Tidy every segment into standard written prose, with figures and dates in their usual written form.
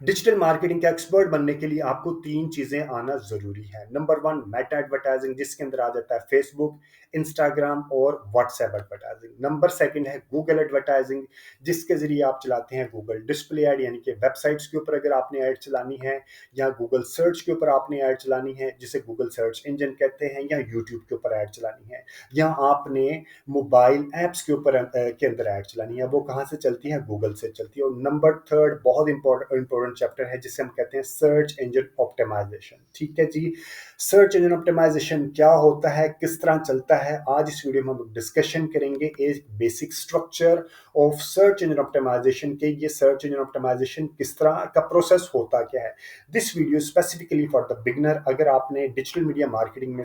Digital marketing का expert बनने के लिए आपको तीन चीजें आना जरूरी है। नंबर वन, मेटा एडवर्टाइजिंग, जिसके अंदर आ जाता है फेसबुक, इंस्टाग्राम और व्हाट्सएप एडवर्टाइजिंग। नंबर सेकंड है गूगल एडवर्टाइजिंग, जिसके जरिए आप चलाते हैं गूगल डिस्प्ले ऐड, यानी कि वेबसाइट्स के ऊपर अगर आपने ऐड चलानी है, या गूगल सर्च के ऊपर आपने ऐड चलानी है जिसे गूगल सर्च इंजन कहते हैं, या यूट्यूब के ऊपर ऐड चलानी है, या आपने मोबाइल ऐप्स के ऊपर के अंदर ऐड चलानी है, वो कहाँ से चलती है? गूगल से चलती है। और नंबर थर्ड बहुत इंपॉर्टेंट चैप्टर है जिसे हम कहते हैं सर्च इंजन ऑप्टिमाइजेशन। ठीक है जी, सर्च इंजन ऑप्टिमाइजेशन क्या होता है, किस तरह चलता है, आज इस वीडियो में हम डिस्कशन करेंगे। एक basic structure of search engine optimisation के, ये सर्च इंजन ऑप्टिमाइजेशन किस तरह का प्रोसेस होता क्या है। This video specifically for the beginner. अगर आपने डिजिटल मीडिया मार्केटिंग में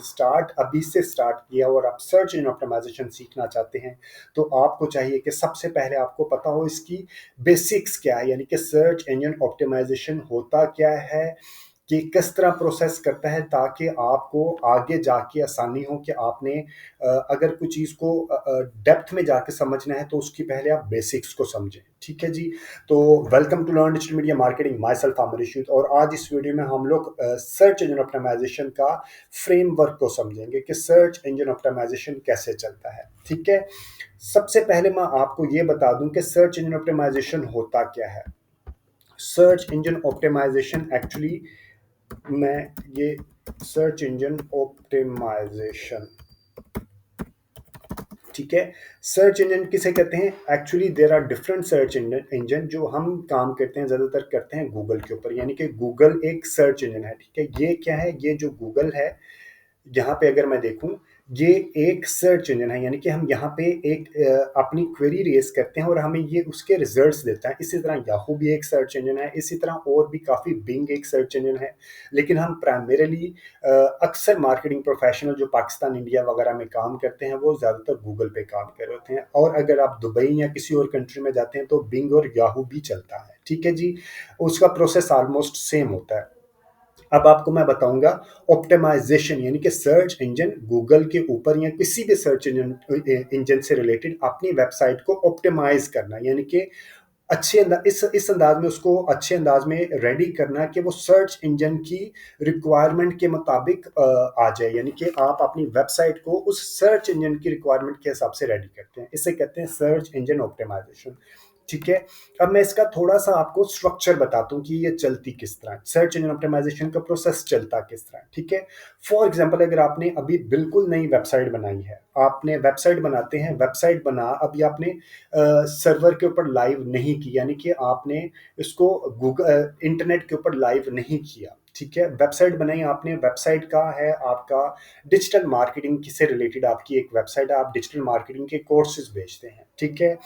अभी से स्टार्ट किया और आप सर्च इंजन ऑप्टिमाइजेशन सीखना चाहते हैं, तो आपको चाहिए कि सबसे पहले आपको पता हो इसकी बेसिक्स क्या है, यानी कि सर्च इंजन ऑप्टिमाइजेशन होता क्या है, कि किस तरह प्रोसेस करता है, ताकि आपको आगे जाके आसानी हो कि आपने अगर कुछ चीज़ को डेप्थ में जाके समझना है तो उसकी पहले आप बेसिक्स को समझें। ठीक है जी। तो welcome to learn digital media marketing, myself Aamir Rashid. और आज इस वीडियो में हम लोग सर्च इंजन ऑप्टिमाइजेशन का फ्रेमवर्क को समझेंगे कि सर्च इंजन ऑप्टिमाइजेशन कैसे चलता है। ठीक है, सबसे पहले मैं आपको ये बता दूं कि सर्च इंजन ऑप्टिमाइजेशन होता क्या है। सर्च इंजन ऑप्टिमाइजेशन एक्चुअली, मैं ये सर्च इंजन ऑप्टिमाइजेशन, ठीक है, सर्च इंजन किसे कहते हैं? Actually there are different search engine. जो हम काम करते हैं ज़्यादातर करते हैं गूगल के ऊपर, यानी कि गूगल एक सर्च इंजन है। ठीक है, ये क्या है? ये जो गूगल है, यहाँ पे अगर मैं देखूं, ये एक सर्च इंजन है, यानी कि हम यहाँ पे एक अपनी क्वेरी रेस करते हैं और हमें ये उसके रिजल्ट्स देता है। इसी तरह याहू भी एक सर्च इंजन है, इसी तरह और भी काफ़ी, बिंग एक सर्च इंजन है। लेकिन हम प्राइमरीली अक्सर मार्केटिंग प्रोफेशनल जो पाकिस्तान, इंडिया वगैरह में काम करते हैं, वो ज़्यादातर गूगल पे काम कर रहे होते हैं। और अगर आप दुबई या किसी और कंट्री में जाते हैं तो बिंग और याहू भी चलता है। ठीक है जी, उसका प्रोसेस ऑलमोस्ट सेम होता है। अब आपको मैं बताऊंगा ऑप्टिमाइजेशन, यानी कि सर्च इंजन गूगल के ऊपर या किसी भी सर्च इंजन इंजन से रिलेटेड अपनी वेबसाइट को ऑप्टिमाइज करना, यानी कि अच्छे अंदाज, इस अंदाज में उसको अच्छे अंदाज में रेडी करना कि वो सर्च इंजन की रिक्वायरमेंट के मुताबिक आ जाए, यानी कि आप अपनी वेबसाइट को उस सर्च इंजन की रिक्वायरमेंट के हिसाब से रेडी करते हैं। इसे कहते हैं सर्च इंजन ऑप्टिमाइजेशन। ठीक है, अब मैं इसका थोड़ा सा आपको स्ट्रक्चर बताता हूँ कि ये चलती किस तरह, सर्च इंजन ऑप्टिमाइजेशन का प्रोसेस चलता किस तरह। ठीक है, फॉर एग्जांपल अगर आपने अभी बिल्कुल नई वेबसाइट बनाई है, आपने वेबसाइट बनाते हैं, वेबसाइट बना अभी आपने सर्वर के ऊपर लाइव नहीं की, यानी कि आपने इसको गूगल इंटरनेट के ऊपर लाइव नहीं किया। ठीक है, वेबसाइट बनाई आपने, वेबसाइट का है आपका डिजिटल मार्केटिंग से रिलेटेड आपकी एक वेबसाइट है, आप डिजिटल मार्केटिंग के कोर्सेज बेचते हैं। ठीक है,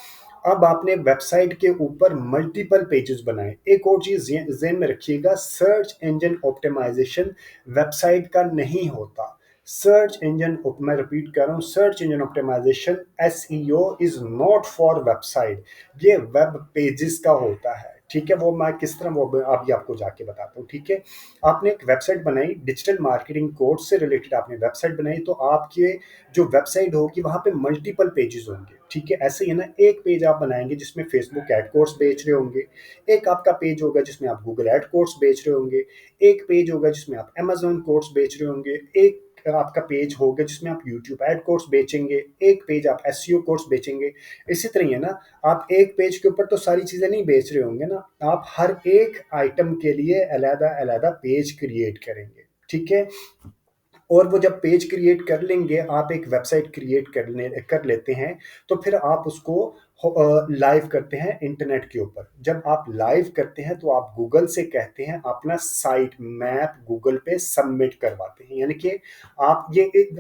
अब आपने वेबसाइट के ऊपर मल्टीपल पेजेस बनाए। एक और चीज ज़हन में रखिएगा, सर्च इंजन ऑप्टिमाइजेशन वेबसाइट का नहीं होता। सर्च इंजन, मैं रिपीट कर रहा हूँ, search engine optimisation SEO is not for website, ये वेब पेजेस का होता है। ठीक है, वो मैं किस तरह, वो अभी आपको जाके बताता हूँ। ठीक है, आपने एक वेबसाइट बनाई, डिजिटल मार्केटिंग कोर्स से रिलेटेड आपने वेबसाइट बनाई, तो आपके जो वेबसाइट होगी वहां पे मल्टीपल पेजेस होंगे। ठीक है, ऐसे ही है ना, एक पेज आप बनाएंगे जिसमें फेसबुक एड कोर्स बेच रहे होंगे, एक आपका पेज होगा जिसमें आप गूगल एड कोर्स बेच रहे होंगे, एक पेज होगा जिसमें आप अमेजोन कोर्स बेच रहे होंगे, एक आपका पेज होगा जिसमें आप यूट्यूब एड कोर्स बेचेंगे, एक पेज आप एसईओ कोर्स बेचेंगे। इसी तरह ही है ना, आप एक पेज के ऊपर तो सारी चीजें नहीं बेच रहे होंगे ना, आप हर एक आइटम के लिए अलग अलग पेज क्रिएट करेंगे। ठीक है, और वो जब पेज क्रिएट कर लेंगे, आप एक वेबसाइट क्रिएट कर लेते हैं, तो फिर आप उसको लाइव करते हैं इंटरनेट के ऊपर। जब आप लाइव करते हैं तो आप गूगल से कहते हैं अपना साइट मैप गूगल पे सबमिट करवाते हैं, यानी कि आप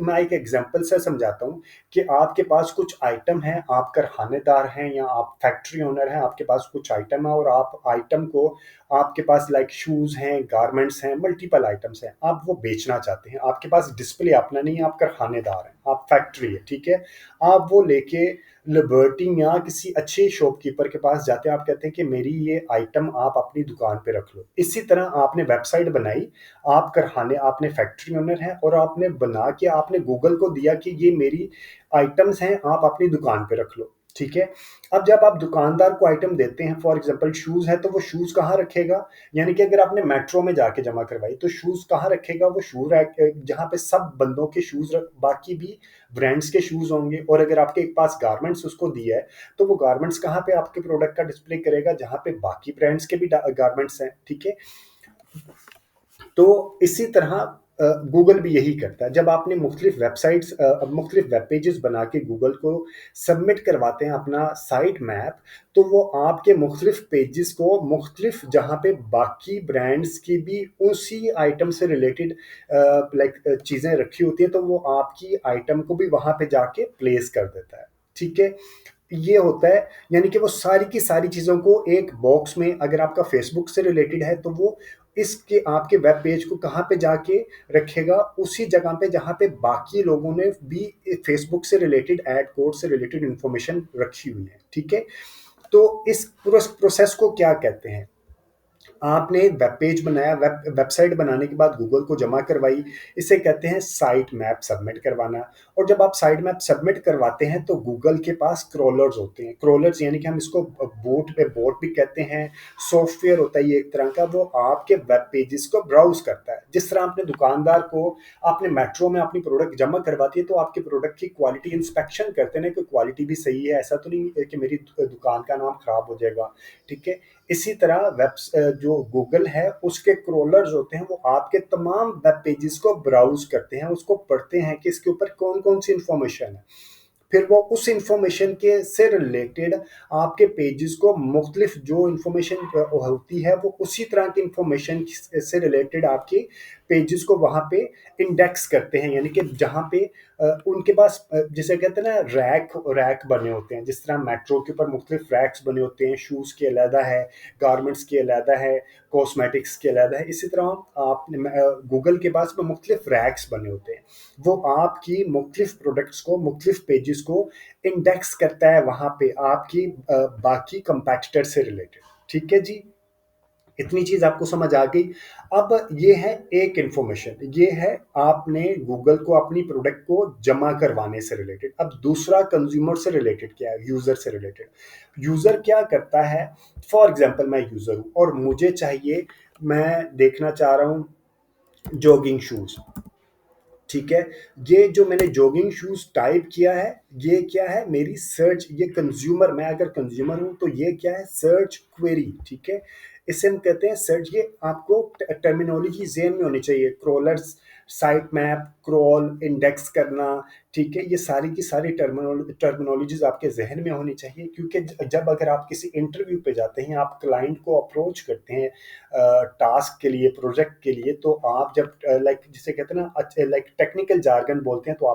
मैं एक एग्जांपल से समझाता हूँ कि आपके पास कुछ आइटम है, आप कारखानेदार हैं या आप फैक्ट्री ओनर हैं, आपके पास कुछ आइटम है और आप आइटम को, आपके पास लाइक शूज हैं, गारमेंट्स हैं, मल्टीपल आइटम्स हैं, आप वो बेचना चाहते हैं, आपके पास डिस्प्ले अपना नहीं है, आप कारखानेदार हैं, आप फैक्ट्री है। ठीक है, आप वो लेके लिबर्टी या किसी अच्छे शॉपकीपर के पास जाते हैं, आप कहते हैं कि मेरी ये आइटम आप अपनी दुकान पे रख लो। इसी तरह आपने वेबसाइट बनाई, आप कारखाने, आपने फैक्ट्री ओनर हैं और आपने बना के आपने गूगल को दिया कि ये मेरी आइटम्स हैं, आप अपनी दुकान पे रख लो। ठीक है। अब जब आप दुकानदार को आइटम देते हैं, फॉर एग्जांपल शूज़ है, तो वो शूज़ कहाँ रखेगा? यानी कि अगर आपने मेट्रो में जाके जमा करवाई, तो शूज़ कहाँ रखेगा? वो शू रैक जहाँ पे सब बंदों के शूज़ रख बाकी भी ब्रांड्स के शूज़ होंगे, और अगर आपके पास गारमेंट्स उसको दिया है, तो वो गारमेंट्स कहाँ पे आपके प्रोडक्ट का डिस्प्ले करेगा? जहाँ पे बाकी ब्रांड्स के भी गारमेंट्स हैं, ठीक है? तो इसी तरह गूगल भी यही करता है। जब आपने मुख्तलिफ वेबसाइट्स मुख्तलिफ वेब पेजेस बना के गूगल को सबमिट करवाते हैं अपना साइट मैप, तो वो आपके मुख्तलिफ पेजेस को मुख्तलिफ जहाँ पे बाकी ब्रांड्स की भी उसी आइटम से रिलेटेड लाइक चीज़ें रखी होती हैं, तो वो आपकी आइटम को भी वहाँ पे जाके प्लेस कर देता है, ठीक है? ये होता है, यानी कि वो सारी की सारी चीज़ों को एक बॉक्स में, अगर आपका फेसबुक से रिलेटेड है तो वो इसके आपके वेब पेज को कहाँ पे जाके रखेगा? उसी जगह पे जहाँ पे बाकी लोगों ने भी फेसबुक से रिलेटेड, एड कोड से रिलेटेड इंफॉर्मेशन रखी हुई है, ठीक है? तो इस प्रोसेस को क्या कहते हैं? आपने एक वेब पेज बनाया, वेबसाइट बनाने के बाद गूगल को जमा करवाई, इसे कहते हैं साइट मैप सबमिट करवाना। और जब आप साइट मैप सबमिट करवाते हैं तो गूगल के पास क्रॉलर्स होते हैं। क्रॉलर्स यानी कि हम इसको बोट भी कहते हैं, सॉफ्टवेयर होता है ये एक तरह का, वो आपके वेब पेजेस को ब्राउज करता है। जिस तरह आपने दुकानदार को, आपने मेट्रो में अपनी प्रोडक्ट जमा करवाती है, तो आपके प्रोडक्ट की क्वालिटी इंस्पेक्शन करते हैं कि क्वालिटी भी सही है, ऐसा तो नहीं है कि मेरी दुकान का नाम खराब हो जाएगा, ठीक है? इसी तरह जो गूगल है उसके क्रोलर्स होते हैं, वो आपके तमाम वेब पेजेस को ब्राउज करते हैं, उसको पढ़ते हैं कि इसके ऊपर कौन कौन सी इंफॉर्मेशन है। फिर वो उस इंफॉर्मेशन के से रिलेटेड आपके पेजेस को मुख्तलिफ जो इंफॉर्मेशन होती है, वो उसी तरह की इंफॉर्मेशन से रिलेटेड आपके पेजेस को वहाँ पे इंडेक्स करते हैं। यानी कि जहाँ पे उनके पास जिसे कहते हैं ना, रैक रैक बने होते हैं, जिस तरह मेट्रो के ऊपर मुख्तलिफ रैक्स बने होते हैं, शूज़ के अलहदा है, गारमेंट्स के अलहदा है, कॉस्मेटिक्स के अलहदा है, इसी तरह आपने गूगल के पास में मुख्तलिफ रैक्स बने होते हैं। वो आपकी मुख्तलिफ प्रोडक्ट्स को, मुख्तलिफ पेजेस को इंडेक्स करता है वहाँ पे आपकी बाकी कंपैटिटर से रिलेटेड, ठीक है जी? इतनी चीज आपको समझ आ गई। अब ये है एक इंफॉर्मेशन, ये है आपने गूगल को अपनी प्रोडक्ट को जमा करवाने से रिलेटेड। अब दूसरा कंज्यूमर से रिलेटेड क्या है? यूजर से रिलेटेड। यूजर क्या करता है? फॉर एग्जांपल मैं यूजर हूं और मुझे चाहिए, मैं देखना चाह रहा हूं जॉगिंग शूज, ठीक है? ये जो मैंने जॉगिंग शूज टाइप किया है, ये क्या है? मेरी सर्च, ये कंज्यूमर, मैं अगर कंज्यूमर हूं तो ये क्या है? सर्च क्वेरी, ठीक है? इसे हम कहते हैं सर्च। ये आपको टर्मिनोलॉजी ज़हन में होनी चाहिए। Crawlers, site map, crawl, index करना, ठीक है? ये सारी की सारी टर्मिनोलॉजीज आपके जहन में होनी चाहिए, क्योंकि जब अगर आप किसी इंटरव्यू पे जाते हैं, आप क्लाइंट को अप्रोच करते हैं टास्क के लिए, प्रोजेक्ट के लिए, तो आप जब लाइक जिसे कहते हैं ना, लाइक टेक्निकल जार्गन बोलते हैं, तो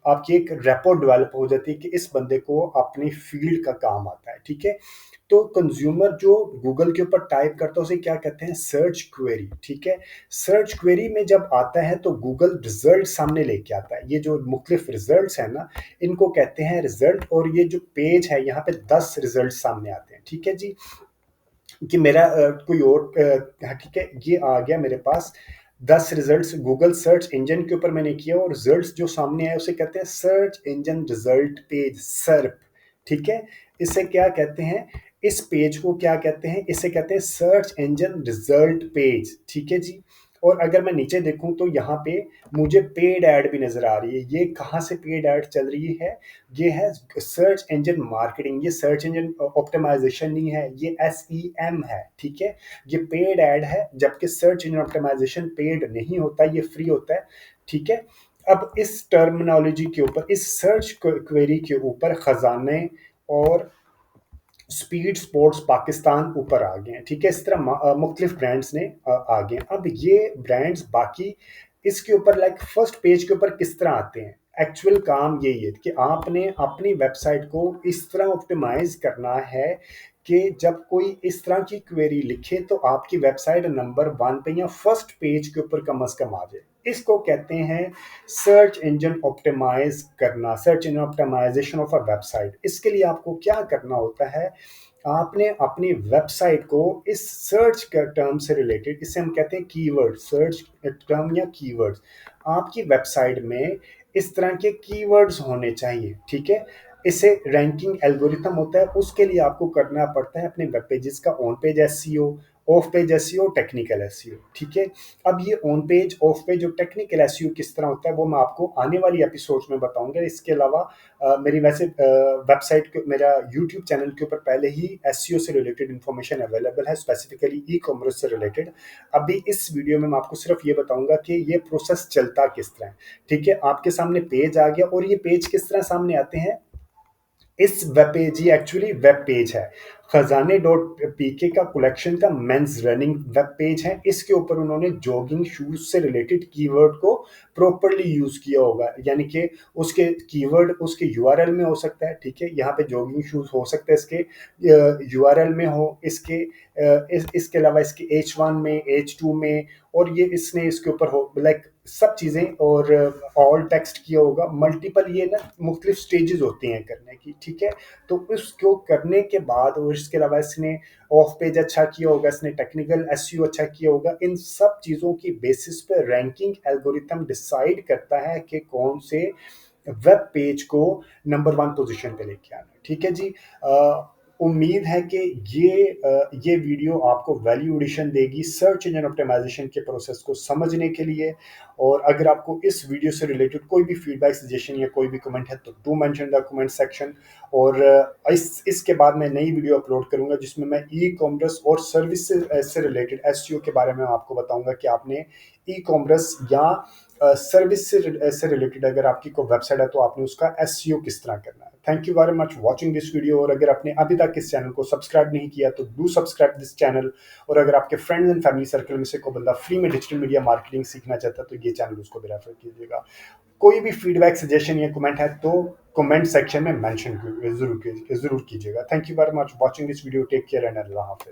आपकी एक रेपो डेवलप हो जाती है कि इस बंदे को अपनी फील्ड का काम आता है, ठीक है? तो कंज्यूमर जो गूगल के ऊपर टाइप करता है उसे क्या कहते हैं? सर्च क्वेरी, ठीक है? सर्च क्वेरी में जब आता है तो गूगल रिजल्ट सामने लेके आता है। ये जो मुख्तलिफ रिजल्ट्स हैं ना, इनको कहते हैं रिजल्ट। और ये जो पेज है, यहाँ पे 10 रिजल्ट सामने आते हैं, ठीक है जी? कि मेरा कोई और हाँ, ठीक है, ये आ गया मेरे पास 10 रिजल्ट्स गूगल सर्च इंजन के ऊपर मैंने किया, और रिजल्ट्स जो सामने आए उसे कहते हैं सर्च इंजन रिजल्ट पेज, सर्प, ठीक है? इसे क्या कहते हैं? इस पेज को क्या कहते हैं? इसे कहते हैं सर्च इंजन रिजल्ट पेज, ठीक है जी? और अगर मैं नीचे देखूं तो यहाँ पे मुझे पेड ऐड भी नजर आ रही है। ये कहाँ से पेड ऐड चल रही है? ये है सर्च इंजन मार्केटिंग। ये सर्च इंजन ऑप्टिमाइजेशन नहीं है, ये SEM है, ठीक है? ये पेड ऐड है, जबकि सर्च इंजन ऑप्टिमाइजेशन पेड नहीं होता, ये फ्री होता है, ठीक है? अब इस टर्मिनोलॉजी के ऊपर, इस सर्च क्वेरी के ऊपर खजाने और स्पीड स्पोर्ट्स पाकिस्तान ऊपर आ गए हैं, ठीक है? इस तरह मुख्तलिफ ब्रांड्स ने आ गए हैं। अब ये ब्रांड्स बाकी इसके ऊपर लाइक फर्स्ट पेज के ऊपर किस तरह आते हैं? एक्चुअल काम यही है कि आपने अपनी वेबसाइट को इस तरह ऑप्टिमाइज करना है कि जब कोई इस तरह की क्वेरी लिखे तो आपकी वेबसाइट नंबर 1 पे या फर्स्ट पेज के ऊपर कम से कम आ जाए। इसको कहते हैं सर्च इंजन ऑप्टिमाइज करना, search engine optimisation of a website. इसके लिए आपको क्या करना होता है? आपने अपनी वेबसाइट को इस सर्च टर्म से रिलेटेड, इसे हम कहते हैं कीवर्ड, सर्च टर्म या कीवर्ड्स। आपकी वेबसाइट में इस तरह के कीवर्ड्स होने चाहिए, ठीक है? इसे रैंकिंग एल्गोरिथम होता है, उसके लिए आपको करना पड़ता है अपने वेब पेजेस का on page SEO, of page SEO, technical SEO. ठीक है, अब ये ऑन पेज, ऑफ पेज और टेक्निकल एसईओ किस तरह होता है वो मैं आपको आने वाली एपिसोड्स में बताऊंगा। इसके अलावा मेरी वैसे वेबसाइट, मेरा यूट्यूब चैनल के ऊपर पहले ही एसईओ से रिलेटेड इंफॉर्मेशन अवेलेबल है, स्पेसिफिकली ई कॉमर्स से रिलेटेड। अभी इस वीडियो में मैं आपको सिर्फ ये बताऊंगा कि ये प्रोसेस चलता किस तरह है। ठीक है, आपके सामने पेज आ गया, और ये पेज किस तरह सामने आते हैं। इस वेब पेज, ये एक्चुअली वेब पेज है, खजाने डॉट पीके का कलेक्शन का मेंस रनिंग वेब पेज है। इसके ऊपर उन्होंने जॉगिंग शूज से रिलेटेड कीवर्ड को प्रॉपरली यूज किया होगा, यानी कि उसके कीवर्ड उसके यूआरएल में हो सकता है। ठीक है, यहाँ पे जॉगिंग शूज हो सकता है इसके यूआरएल में हो, इसके अलावा इसके H1 में, H2 में, और ये इसने इसके ऊपर हो लाइक सब चीज़ें, और ऑल टेक्स्ट किया होगा। मल्टीपल ये ना मुख्तलिफ स्टेजेस होती हैं करने की। ठीक है, तो उसको करने के बाद, और इसके अलावा इसने ऑफ पेज अच्छा किया होगा, इसने टेक्निकल एसईओ अच्छा किया होगा। इन सब चीज़ों की बेसिस पे रैंकिंग एल्गोरिथम डिसाइड करता है कि कौन से वेब पेज को नंबर 1 पोजीशन पे लेके आना है। ठीक है जी, उम्मीद है कि ये वीडियो आपको वैल्यू एडिशन देगी सर्च इंजन ऑप्टिमाइजेशन के प्रोसेस को समझने के लिए। और अगर आपको इस वीडियो से रिलेटेड कोई भी फीडबैक, सजेशन या कोई भी कमेंट है तो do mention the comment section. और इसके बाद मैं नई वीडियो अपलोड करूंगा जिसमें मैं ई कॉमर्स और सर्विस से रिलेटेड एसईओ के बारे में आपको बताऊंगा कि आपने ई कॉमर्स या सर्विस से रिलेटेड अगर आपकी कोई वेबसाइट है तो आपने उसका एसईओ किस तरह करना है। Thank you very much watching this video, और अगर आपने अभी तक इस चैनल को सब्सक्राइब नहीं किया तो डू सब्सक्राइब दिस चैनल। और अगर आपके फ्रेंड्स एंड फैमिली सर्कल में से कोई बंदा फ्री में डिजिटल मीडिया मार्केटिंग सीखना चाहता है तो ये चैनल उसको भी रेफर कीजिएगा। कोई भी फीडबैक, सजेशन या कमेंट है तो कमेंट सेक्शन में मेंशन जरूर कीजिएगा। Thank you very much watching this video, take care and अल्लाह हाफिज।